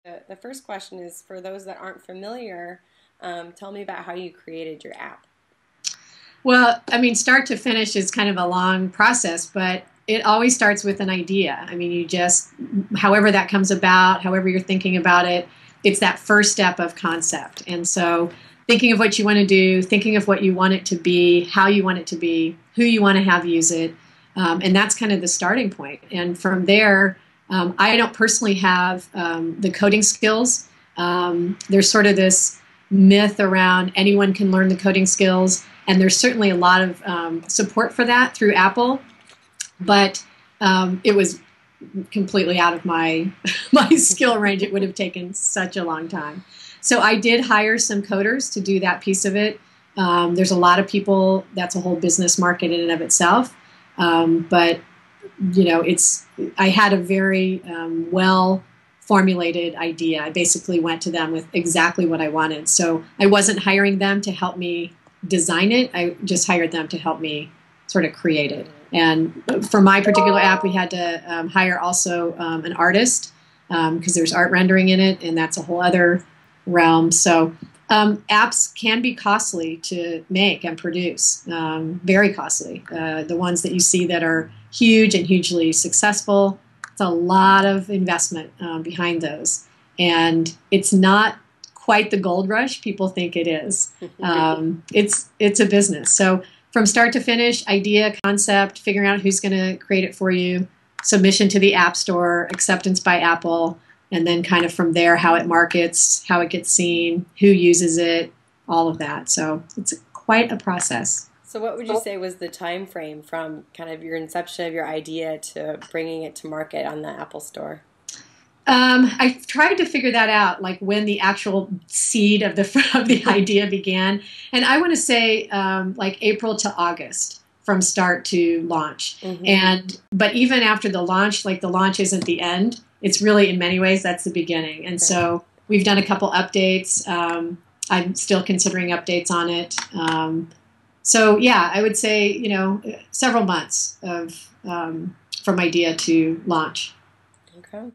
The first question is for those that aren't familiar, tell me about how you created your app. Well, I mean, start to finish is kind of a long process, but it always starts with an idea. I mean, you just, however that comes about, however you're thinking about it, it's that first step of concept. And so thinking of what you want to do, thinking of what you want it to be, how you want it to be, who you want to have use it. And that's kind of the starting point. And from there, I don't personally have the coding skills. There's sort of this myth around anyone can learn the coding skills, and there's certainly a lot of support for that through Apple, but it was completely out of my my skill range. It would have taken such a long time. So I did hire some coders to do that piece of it. There's a lot of people. That's a whole business market in and of itself. But you know, I had a very well formulated idea. I basically went to them with exactly what I wanted. So I wasn't hiring them to help me design it. I just hired them to help me sort of create it. And for my particular app, we had to hire also an artist because there's art rendering in it, and that's a whole other realm. So apps can be costly to make and produce, very costly. The ones that you see that are huge and hugely successful, it's a lot of investment behind those. And it's not quite the gold rush people think it is. It's a business. So from start to finish, idea, concept, figuring out who's going to create it for you, submission to the App Store, acceptance by Apple, and then kind of from there, how it markets, how it gets seen, who uses it, all of that. So it's quite a process. So what would you say was the time frame from kind of your inception of your idea to bringing it to market on the Apple Store? I tried to figure that out, like when the actual seed of the idea began, and I want to say like April to August from start to launch. Mm-hmm. But even after the launch, like the launch isn't the end. It's really, in many ways, that's the beginning. And so we've done a couple updates. I'm still considering updates on it. So yeah, I would say, you know, several months of from idea to launch.